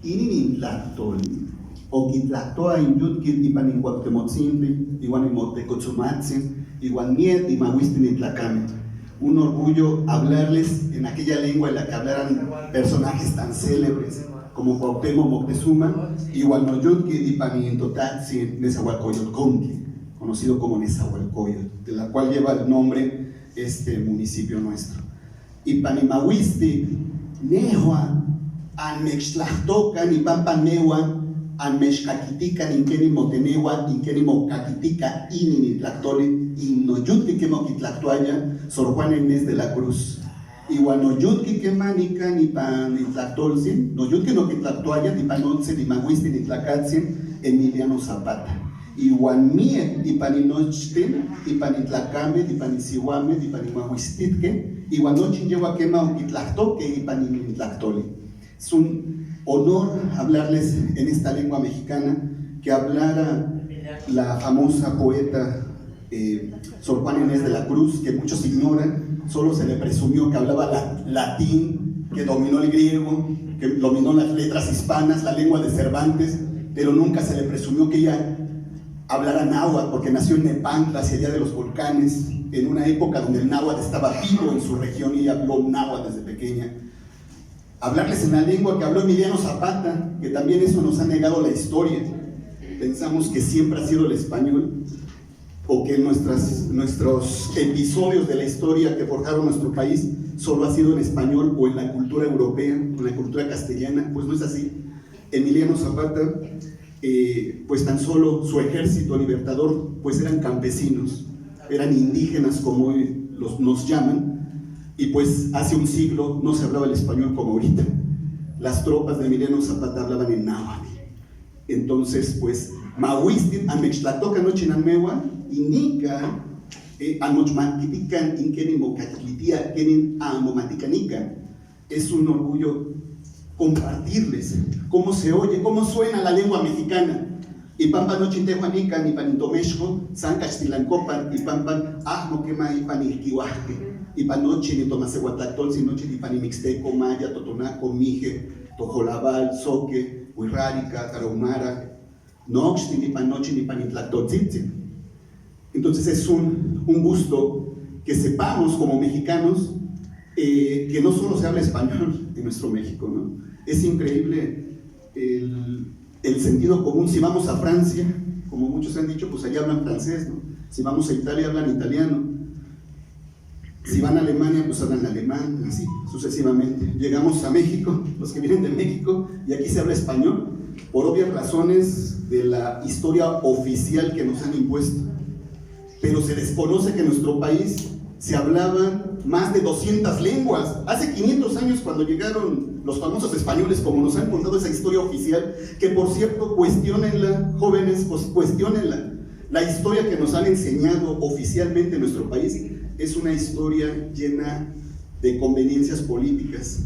Ininintlactoli, oquitlactoa in Yutkit ipan in Cuauhtemotzintli, igual in Moctecotzomatzin, igual Niet y Mahuistin y Tlacame. Un orgullo hablarles en aquella lengua en la que hablaran personajes tan célebres como Cuauhtémoc Moctezuma, igual Noyutkit y Panintotatzin Nezahualcóyotl, conocido como Nezahualcóyotl, de la cual lleva el nombre este municipio nuestro. Y Panimahuisti, Nehua, Anmextlahtocan y Pampanehuan, Anmexcaquitican, Inqueni Motenehuan, Inqueni Mocaquitica, Ininitlactoli, Innoyutki que Moquitlactuaya, Sor Juan Inés de la Cruz. Igual Noyutki que Manican y Panitlactolzin, Noyutki no Quitlactuaya, ni Panonce, ni Mahuisti, ni Tlacatzin, Emiliano Zapata. Igual Mie, y Paninochtin, y Panitlacame, y Panisihuame, y Panimahuistitque, igual Nochin lleva quema o Quitlactoque y Paninitlactoli. Es un honor hablarles en esta lengua mexicana que hablara la famosa poeta Sor Juan Inés de la Cruz, que muchos ignoran. Solo se le presumió que hablaba latín, que dominó el griego, que dominó las letras hispanas, la lengua de Cervantes, pero nunca se le presumió que ella hablara náhuatl, porque nació en Nepantla, hacia allá de los volcanes, en una época donde el náhuatl estaba vivo en su región y ella habló náhuatl desde pequeña. Hablarles en la lengua que habló Emiliano Zapata, que también eso nos ha negado la historia. Pensamos que siempre ha sido el español, o que nuestros episodios de la historia que forjaron nuestro país solo ha sido en español o en la cultura europea, o en la cultura castellana. Pues no es así. Emiliano Zapata, pues tan solo su ejército libertador, pues eran campesinos, eran indígenas como hoy nos llaman, y pues hace un siglo no se hablaba el español como ahorita. Las tropas de Emiliano Zapata hablaban en náhuatl. Entonces, pues, Mahuistin, Amextlatoca Nochinanmewa, indica Amochmatican, Inkenin Mocatlitia, Kenin Amomaticanica. Es un orgullo compartirles cómo se oye, cómo suena la lengua mexicana. Y Pampa Nochintejuanica, ni Panintomexco, San Castilancopan, y Pampan, Moquema y Panilquihuaje, y Panochi, ni Tomasehuatlactol, si noche, ni Panimixteco, Maya, Totonaco, Mije, Tojolabal, Soque, Huirrárica, Tarahumara, Noxti, ni Panochi, ni Panitlactoltzitzi. Entonces es un gusto que sepamos como mexicanos que no solo se habla español en nuestro México, ¿no? Es increíble el sentido común. Si vamos a Francia, como muchos han dicho, pues allá hablan francés, ¿no? Si vamos a Italia, hablan italiano. Si van a Alemania, pues hablan alemán, así sucesivamente. Llegamos a México, los que vienen de México, y aquí se habla español, por obvias razones de la historia oficial que nos han impuesto. Pero se desconoce que en nuestro país se hablaban más de 200 lenguas. Hace 500 años, cuando llegaron los famosos españoles, como nos han contado esa historia oficial, que por cierto, cuestiónenla, jóvenes, pues cuestiónenla. La historia que nos han enseñado oficialmente en nuestro país es una historia llena de conveniencias políticas,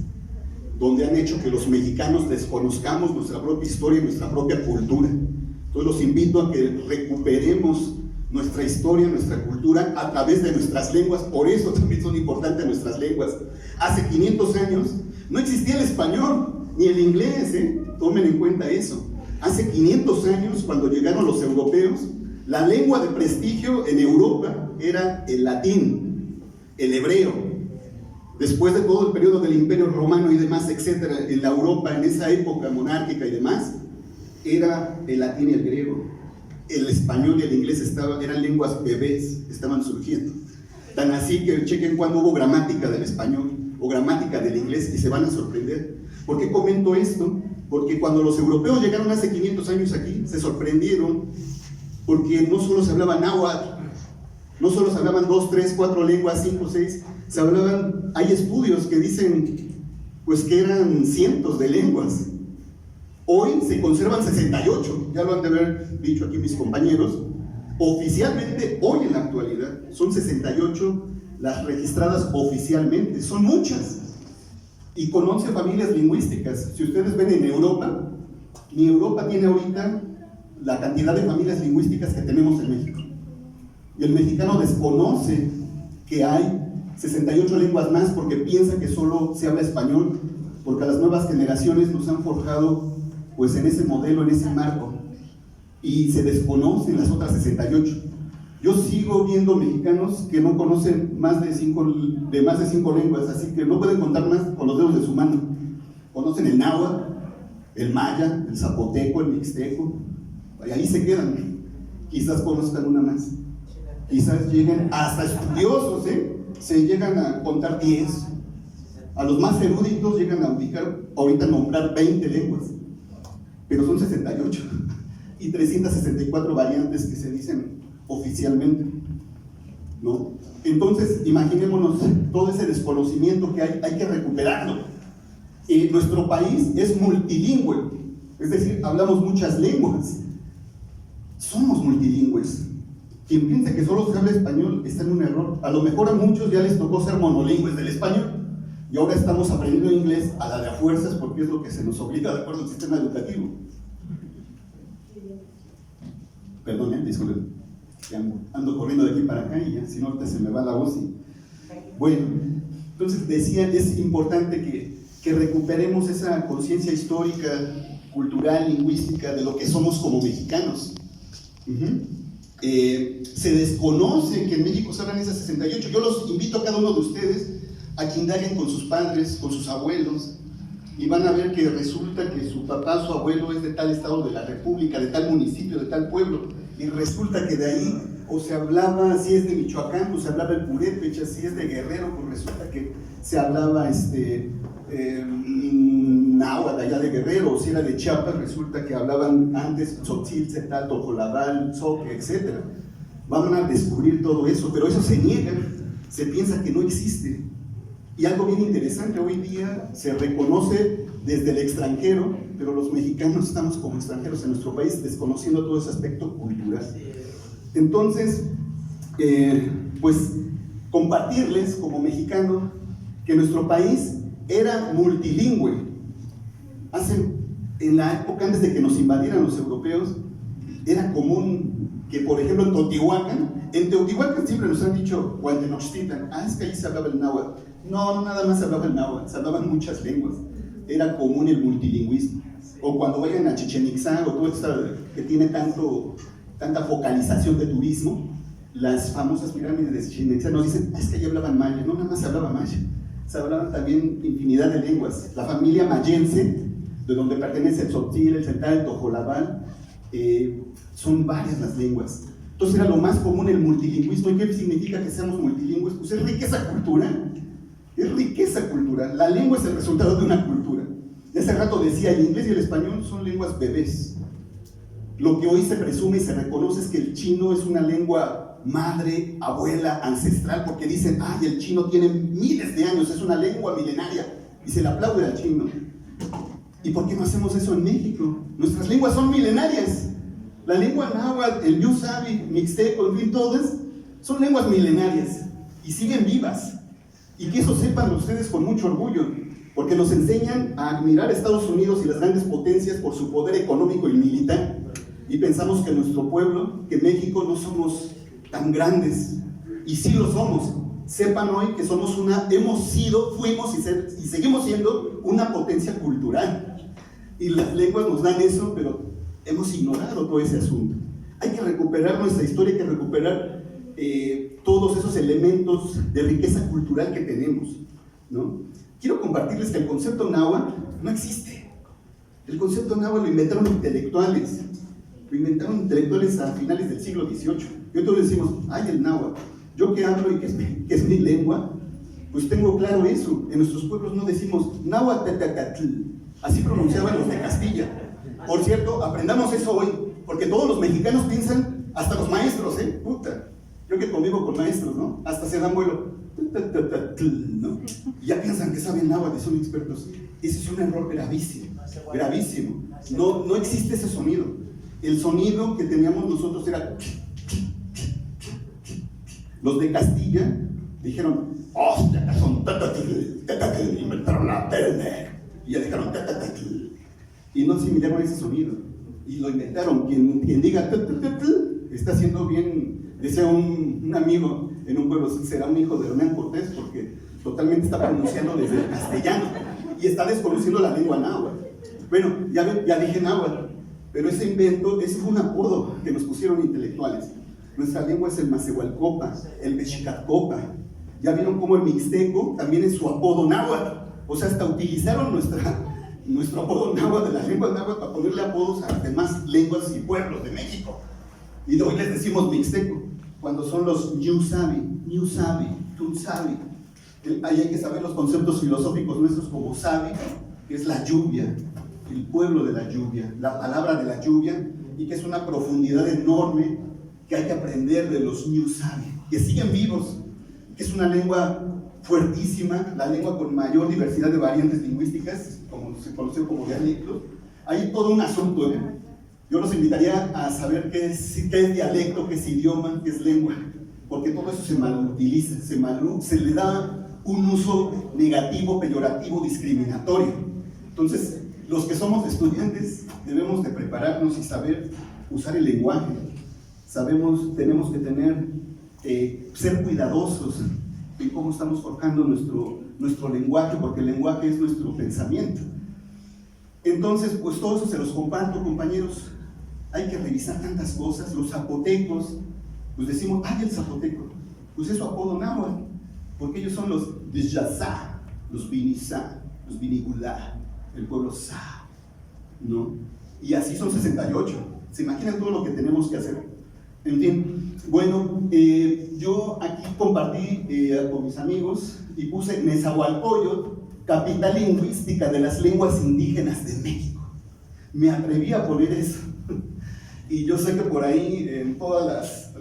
donde han hecho que los mexicanos desconozcamos nuestra propia historia y nuestra propia cultura. Entonces los invito a que recuperemos nuestra historia, nuestra cultura a través de nuestras lenguas. Por eso también son importantes nuestras lenguas. Hace 500 años no existía el español ni el inglés, tomen en cuenta eso. Hace 500 años, cuando llegaron los europeos, la lengua de prestigio en Europa era el latín, el hebreo. Después de todo el periodo del Imperio Romano y demás, etcétera, en la Europa, en esa época monárquica y demás, era el latín y el griego. El español y el inglés eran lenguas bebés, estaban surgiendo. Tan así que chequen cuando hubo gramática del español o gramática del inglés y se van a sorprender. ¿Por qué comento esto? Porque cuando los europeos llegaron hace 500 años aquí, se sorprendieron porque no solo se hablaba náhuatl, no solo se hablaban 2, 3, 4 lenguas, 5, 6, se hablaban, hay estudios que dicen pues que eran cientos de lenguas. Hoy se conservan 68, ya lo han de haber dicho aquí mis compañeros. Oficialmente, hoy en la actualidad, son 68 las registradas oficialmente, son muchas. Y con 11 familias lingüísticas. Si ustedes ven en Europa, ni Europa tiene ahorita la cantidad de familias lingüísticas que tenemos en México. Y el mexicano desconoce que hay 68 lenguas más porque piensa que solo se habla español, porque a las nuevas generaciones nos han forjado pues en ese modelo, en ese marco, y se desconocen las otras 68. Yo sigo viendo mexicanos que no conocen más de 5 lenguas, así que no pueden contar más con los dedos de su mano. Conocen el náhuatl, el maya, el zapoteco, el mixteco, y ahí se quedan. Quizás conozcan una más. Quizás lleguen hasta estudiosos, se llegan a contar 10. A los más eruditos llegan a ubicar, ahorita nombrar 20 lenguas, pero son 68 y 364 variantes que se dicen oficialmente, ¿no? Entonces, imaginémonos todo ese desconocimiento que hay que recuperarlo. Nuestro país es multilingüe, es decir, hablamos muchas lenguas, somos multilingües. Quien piense que solo se habla español está en un error. A lo mejor a muchos ya les tocó ser monolingües del español y ahora estamos aprendiendo inglés a la de a fuerzas porque es lo que se nos obliga de acuerdo al sistema educativo. Perdón, disculpen, ya ando corriendo de aquí para acá y ya, si no ahorita se me va la voz. Bueno, entonces decía, es importante que recuperemos esa conciencia histórica, cultural, lingüística de lo que somos como mexicanos. Se desconoce que en México se hablan esas 68. Yo los invito a cada uno de ustedes a que indaguen con sus padres, con sus abuelos, y van a ver que resulta que su papá, su abuelo es de tal estado de la república, de tal municipio, de tal pueblo, y resulta que de ahí o se hablaba, si es de Michoacán, pues se hablaba el purépecha, si es de Guerrero, pues resulta que se hablaba náhuatl allá de Guerrero, o si era de Chiapas, resulta que hablaban antes tzotzil, cetal, tojolabal, zoque, etc. Van a descubrir todo eso, pero eso se niega, se piensa que no existe. Y algo bien interesante, hoy día se reconoce desde el extranjero, pero los mexicanos estamos como extranjeros en nuestro país desconociendo todo ese aspecto cultural. Entonces, pues compartirles como mexicano que nuestro país era multilingüe. En la época antes de que nos invadieran los europeos, era común que, por ejemplo, en Teotihuacán siempre nos han dicho, o en Tenochtitlan, es que ahí se hablaba el náhuatl. No, nada más se hablaba el náhuatl, se hablaban muchas lenguas. Era común el multilingüismo. O cuando vayan a Chichén Itzá, o todo esto que tiene tanta focalización de turismo, las famosas pirámides de Chichén Itzá nos dicen, es que ahí hablaban maya. No, nada más se hablaba maya. Se hablaban también infinidad de lenguas. La familia mayense, de donde pertenece el tzotzil, el cetal, el tojolabal, son varias las lenguas. Entonces era lo más común el multilingüismo. ¿Y qué significa que seamos multilingües? Pues es riqueza cultural. Es riqueza cultural. La lengua es el resultado de una cultura. Y hace rato decía, el inglés y el español son lenguas bebés. Lo que hoy se presume y se reconoce es que el chino es una lengua madre, abuela, ancestral, porque dicen, el chino tiene miles de años, es una lengua milenaria, y se le aplaude al chino. ¿Y por qué no hacemos eso en México? Nuestras lenguas son milenarias. La lengua náhuatl, el yusabi, mixteco, en fin, todas son lenguas milenarias y siguen vivas. Y que eso sepan ustedes con mucho orgullo, porque nos enseñan a admirar a Estados Unidos y las grandes potencias por su poder económico y militar. Y pensamos que nuestro pueblo, que México, no somos tan grandes. Y sí lo somos. Sepan hoy que hemos sido, fuimos y seguimos siendo una potencia cultural. Y las lenguas nos dan eso, pero hemos ignorado todo ese asunto. Hay que recuperar nuestra historia, hay que recuperar todos esos elementos de riqueza cultural que tenemos, ¿no? Quiero compartirles que el concepto náhuatl no existe. El concepto náhuatl lo inventaron intelectuales. Lo inventaron intelectuales a finales del siglo XVIII. Y hoy decimos, el náhuatl. Yo que hablo y que es mi lengua, pues tengo claro eso. En nuestros pueblos no decimos náhuatl, así pronunciaban los de Castilla. Por cierto, aprendamos eso hoy, porque todos los mexicanos piensan, hasta los maestros, puta. Yo que convivo con maestros, ¿no? Hasta se dan vuelo, ¿no? Y ya piensan que saben náhuatl y son expertos. Ese es un error gravísimo, gravísimo. No existe ese sonido. El sonido que teníamos nosotros era... Los de Castilla dijeron, hostia, son inventaron la tele. Y ya dijeron, y no asimilaron ese sonido. Y lo inventaron. Quien diga, está haciendo bien. Decía un amigo en un pueblo, será un hijo de Hernán Cortés, porque totalmente está pronunciando desde el castellano y está desconociendo la lengua náhuatl. Bueno, ya dije náhuatl, pero ese invento, ese fue un apodo que nos pusieron intelectuales. Nuestra lengua es el Macehualcopa, el Mexicalcopa. Ya vieron cómo el mixteco también es su apodo náhuatl. O sea, hasta utilizaron nuestro apodo náhuatl de la lengua náhuatl para ponerle apodos a las demás lenguas y pueblos de México. Y de hoy les decimos mixteco, cuando son los Ñusabi, Tunsabi. Ahí hay que saber los conceptos filosóficos nuestros como Sabi, que es la lluvia, el pueblo de la lluvia, la palabra de la lluvia, y que es una profundidad enorme que hay que aprender de los Ñusabi, que siguen vivos, que es una lengua fuertísima, la lengua con mayor diversidad de variantes lingüísticas, como se conoce como dialectos. Hay todo un asunto, ¿eh? Yo los invitaría a saber qué es dialecto, qué es idioma, qué es lengua, porque todo eso se malutiliza, se le da un uso negativo, peyorativo, discriminatorio. Entonces, los que somos estudiantes debemos de prepararnos y saber usar el lenguaje. Tenemos que ser cuidadosos de cómo estamos forjando nuestro lenguaje, porque el lenguaje es nuestro pensamiento. Entonces, pues todo eso se los comparto, compañeros. Hay que revisar tantas cosas. Los zapotecos, pues decimos, ¡ay, el zapoteco! Pues es su apodo náhuatl, porque ellos son los Vizazá, los Vinizá, los Vinigulá, el pueblo Sa, ¿no? Y así son 68. ¿Se imaginan todo lo que tenemos que hacer? En fin, bueno, yo aquí compartí con mis amigos y puse Nezahualcóyotl, capital lingüística de las lenguas indígenas de México. Me atreví a poner eso. Y yo sé que por ahí, en todas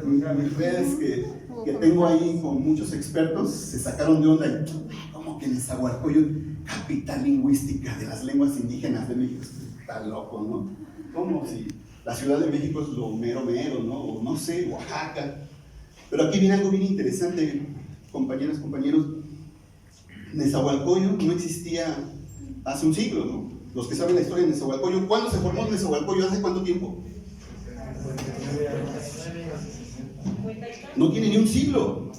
mis redes que tengo ahí con muchos expertos, se sacaron de onda. ¿Cómo que Nezahualcóyotl, capital lingüística de las lenguas indígenas de México? Está loco, ¿no? Como si la Ciudad de México es lo mero, ¿no? O no sé, Oaxaca. Pero aquí viene algo bien interesante, compañeras, compañeros. Nezahualcóyotl no existía hace un siglo, ¿no? Los que saben la historia de Nezahualcóyotl, ¿cuándo se formó Nezahualcóyotl? ¿Hace cuánto tiempo? No tiene ni un siglo.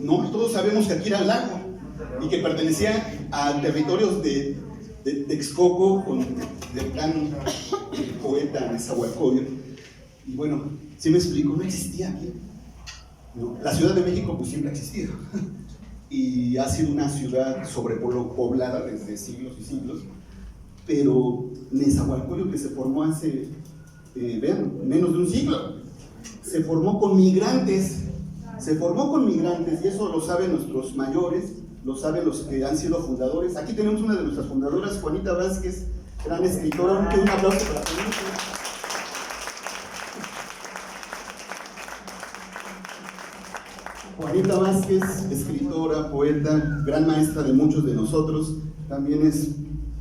No, todos sabemos que aquí era el lago y que pertenecía a territorios de Texcoco del gran poeta Nezahualcóyotl. Y bueno, si me explico, no existía aquí, ¿no? La Ciudad de México pues siempre ha existido y ha sido una ciudad sobrepoblada desde siglos y siglos, pero Nezahualcóyotl, que se formó hace, vean, menos de un siglo, se formó con migrantes, y eso lo saben nuestros mayores, lo saben los que han sido fundadores. Aquí tenemos una de nuestras fundadoras, Juanita Vázquez, gran escritora. Un aplauso para Juanita. Juanita Vázquez, escritora, poeta, gran maestra de muchos de nosotros, también es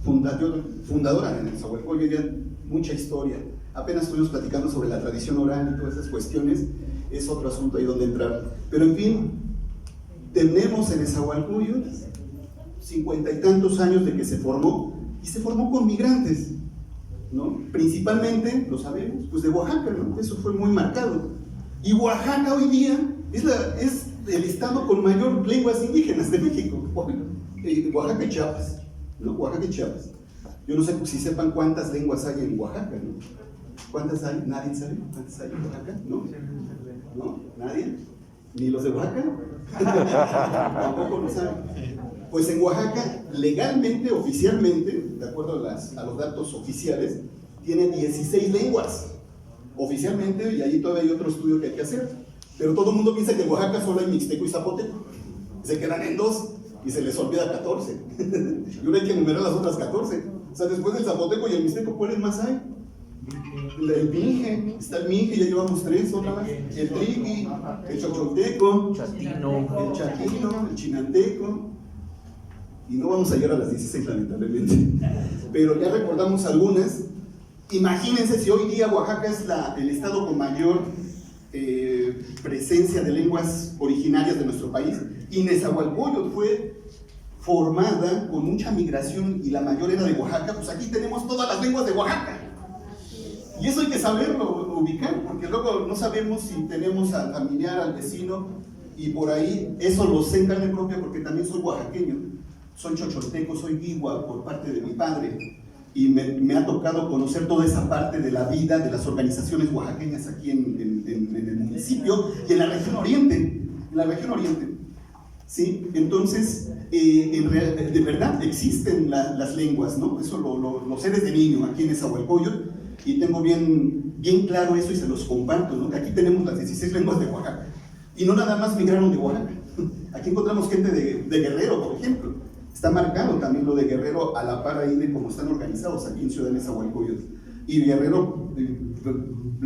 fundadora de Nezahualcóyotl, ya mucha historia. Apenas estuvimos platicando sobre la tradición oral y todas esas cuestiones, es otro asunto ahí donde entrar. Pero en fin, tenemos en Nezahualcóyotl 50 y tantos años de que se formó, y se formó con migrantes, ¿no? Principalmente, lo sabemos, pues de Oaxaca, ¿no? Eso fue muy marcado. Y Oaxaca hoy día es el estado con mayor lenguas indígenas de México. Oaxaca y Chiapas, ¿no? Oaxaca y Chiapas. Yo no sé si sepan cuántas lenguas hay en Oaxaca, ¿no? ¿Cuántas hay? ¿Nadie sabe cuántas hay en Oaxaca? ¿No? ¿No? ¿Nadie? ¿Ni los de Oaxaca? Tampoco lo saben. Pues en Oaxaca, legalmente, oficialmente, de acuerdo a los datos oficiales, tiene 16 lenguas. Oficialmente, y ahí todavía hay otro estudio que hay que hacer. Pero todo el mundo piensa que en Oaxaca solo hay mixteco y zapoteco. Se quedan en 2 y se les olvida 14. Y ahora hay que enumerar las otras 14. O sea, después del zapoteco y el mixteco, ¿cuáles más hay? El minje, está el minje, ya llevamos 3 otra vez. El triqui, el chocholteco, el chatino, el chinanteco. Y no vamos a llegar a las 16, lamentablemente. Pero ya recordamos algunas. Imagínense si hoy día Oaxaca es el estado con mayor presencia de lenguas originarias de nuestro país, y Nezahualcóyotl fue formada con mucha migración y la mayor era de Oaxaca. Pues aquí tenemos todas las lenguas de Oaxaca. Y eso hay que saberlo ubicar, porque luego no sabemos si tenemos al familiar, al vecino, y por ahí eso lo sé en carne propia porque también soy oaxaqueño. Soy chocholteco, soy guigua por parte de mi padre, y me ha tocado conocer toda esa parte de la vida de las organizaciones oaxaqueñas aquí en el municipio y en la región oriente, ¿sí? Entonces, de verdad existen las lenguas, ¿no? Eso lo sé desde niño aquí en Nezahualcóyotl y tengo bien claro eso y se los comparto, ¿no? Que aquí tenemos las 16 lenguas de Oaxaca y no nada más migraron de Oaxaca. Aquí encontramos gente de Guerrero, por ejemplo. Está marcado también lo de Guerrero a la par ahí de cómo están organizados aquí en Ciudad de Nezahualcóyotl. Y Guerrero,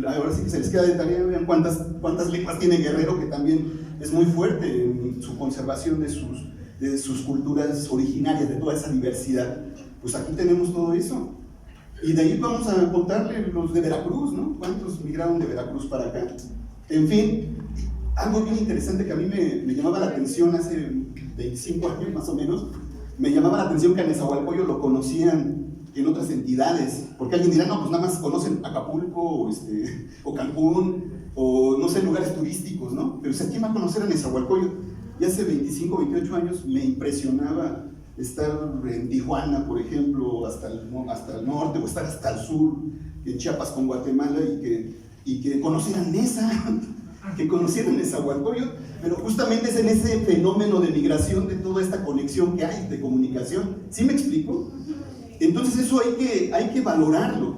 ahora sí que se les queda de tarea, vean cuántas lenguas tiene Guerrero, que también es muy fuerte en su conservación de sus culturas originarias, de toda esa diversidad. Pues aquí tenemos todo eso. Y de ahí vamos a contarle los de Veracruz, ¿no? ¿Cuántos migraron de Veracruz para acá? En fin, algo bien interesante que a mí me llamaba la atención hace 25 años más o menos. Me llamaba la atención que a Nezahualcóyotl lo conocían en otras entidades, porque alguien dirá, no, pues nada más conocen Acapulco o Cancún, o no sé, lugares turísticos, ¿no? Pero si ¿quién va a conocer a Nezahualcóyotl? Y hace 25, 28 años me impresionaba estar en Tijuana, por ejemplo, hasta el norte, o estar hasta el sur, en Chiapas con Guatemala, y que conocieran Neza, que conocieran Nezahualcóyotl, pero justamente es en ese fenómeno de migración, de toda esta conexión que hay de comunicación. ¿Sí me explico? Entonces eso hay que valorarlo.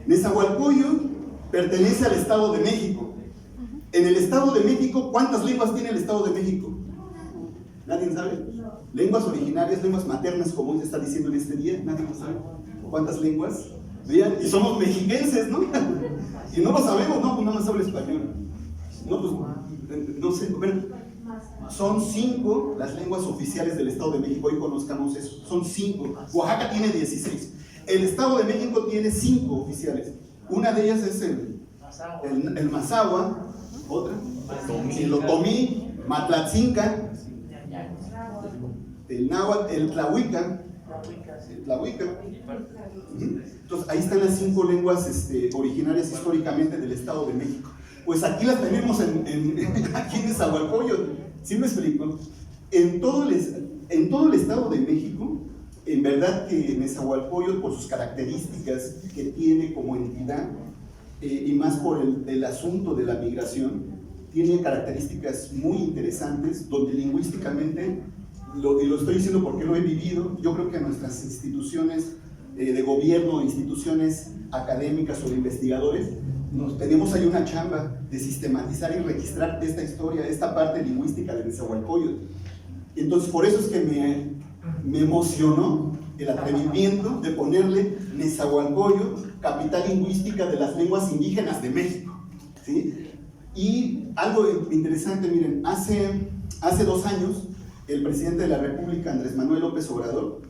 Nezahualcóyotl pertenece al Estado de México. En el Estado de México, ¿cuántas lenguas tiene el Estado de México? ¿Nadie sabe? Lenguas originarias, lenguas maternas, como se está diciendo en este día, nadie lo sabe. ¿Cuántas lenguas? Vean, y somos mexiquenses, ¿no? Y no lo sabemos, ¿no? Pues nada más hablo español. No, pues, no sé, bueno, son 5 las lenguas oficiales del Estado de México, hoy conozcamos eso, son 5. Oaxaca tiene 16. El Estado de México tiene 5 oficiales. Una de ellas es el Mazahua, otra, el Otomí, Matlatzinca, el Náhuatl, el Tlahuica. Entonces ahí están las 5 lenguas originarias históricamente del Estado de México. Pues aquí las tenemos aquí en Nezahualcóyotl. ¿Sí me explico? En todo el Estado de México, en verdad que Nezahualcóyotl, por sus características que tiene como entidad, y más por el asunto de la migración, tiene características muy interesantes, donde lingüísticamente, y lo estoy diciendo porque lo he vivido, yo creo que a nuestras instituciones de gobierno, instituciones académicas o de investigadores, tenemos ahí una chamba de sistematizar y registrar esta historia, esta parte lingüística de Nezahualcóyotl. Entonces, por eso es que me emocionó el atrevimiento de ponerle Nezahualcóyotl, capital lingüística de las lenguas indígenas de México, ¿sí? Y algo interesante, miren, hace 2 años, el presidente de la República, Andrés Manuel López Obrador,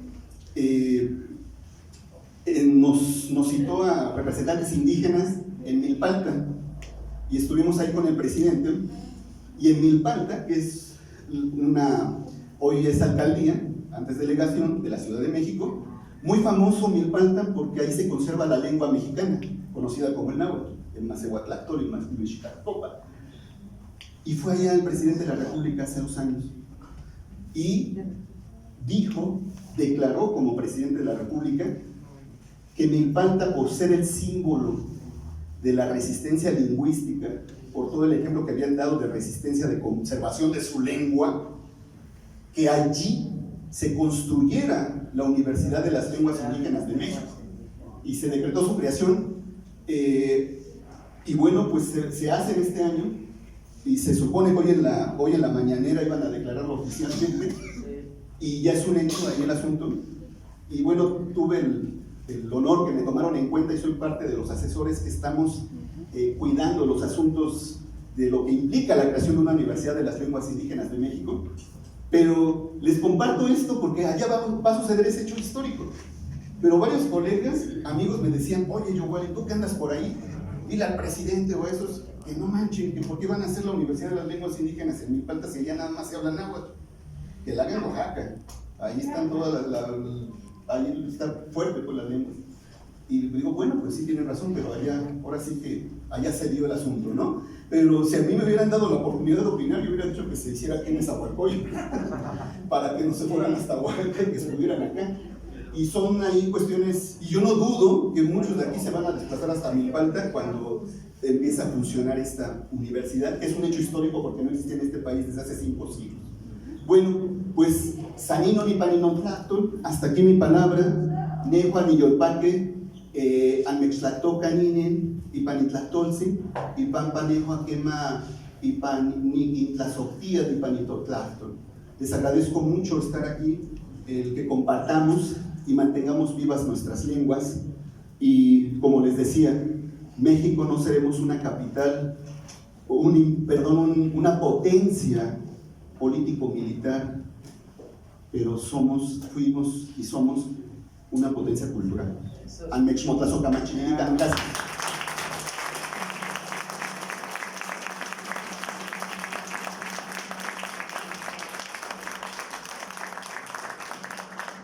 nos citó a representantes indígenas en Milpalta, y estuvimos ahí con el presidente, y en Milpalta, que es hoy es alcaldía, antes delegación de la Ciudad de México, muy famoso Milpalta porque ahí se conserva la lengua mexicana, conocida como el náhuatl, el Macehuatlactol y el Mexicatopa. Y fue allá el presidente de la República hace 2 años, y declaró como presidente de la República que Milpalta, por ser el símbolo de la resistencia lingüística, por todo el ejemplo que habían dado de resistencia de conservación de su lengua, que allí se construyera la Universidad de las Lenguas Indígenas de México, y se decretó su creación, y bueno, pues se hace en este año, y se supone que hoy en la mañanera iban a declararlo oficialmente, y ya es un hecho ahí el asunto. Y bueno, tuve el honor que me tomaron en cuenta, y soy parte de los asesores que estamos cuidando los asuntos de lo que implica la creación de una Universidad de las Lenguas Indígenas de México. Pero les comparto esto porque allá va a suceder ese hecho histórico. Pero varios colegas, amigos me decían, oye, Yoguali, ¿tú qué andas por ahí? Dile al presidente o a esos que no manchen, que por qué van a hacer la Universidad de las Lenguas Indígenas en Milpalta si allá nada más se habla náhuatl. Que la hagan en Oaxaca. Ahí están todas ahí está fuerte pues las lenguas. Y digo, bueno, pues sí tienen razón, pero ahora sí que allá se dio el asunto, ¿no? Pero si a mí me hubieran dado la oportunidad de opinar, yo hubiera dicho que se hiciera aquí en Nezahualcóyotl, para que no se fueran hasta Oaxaca y que estuvieran acá. Y son ahí cuestiones, y yo no dudo que muchos de aquí se van a desplazar hasta Milpalta cuando empieza a funcionar esta universidad, que es un hecho histórico porque no existe en este país desde hace 5 siglos. Bueno, pues Sanino ni Paninontlactol, hasta aquí mi palabra, Nehuan y Yolpaque, Anmextlactocaninen, y Panitlactolsi, y Pampanejo Quema, y Panintlasoctía, y Panitotlactol. Les agradezco mucho estar aquí, el que compartamos y mantengamos vivas nuestras lenguas, y como les decía, México no seremos una capital, una potencia político-militar, pero fuimos y somos una potencia cultural. Al Mexmotlazo Camachilica, gracias.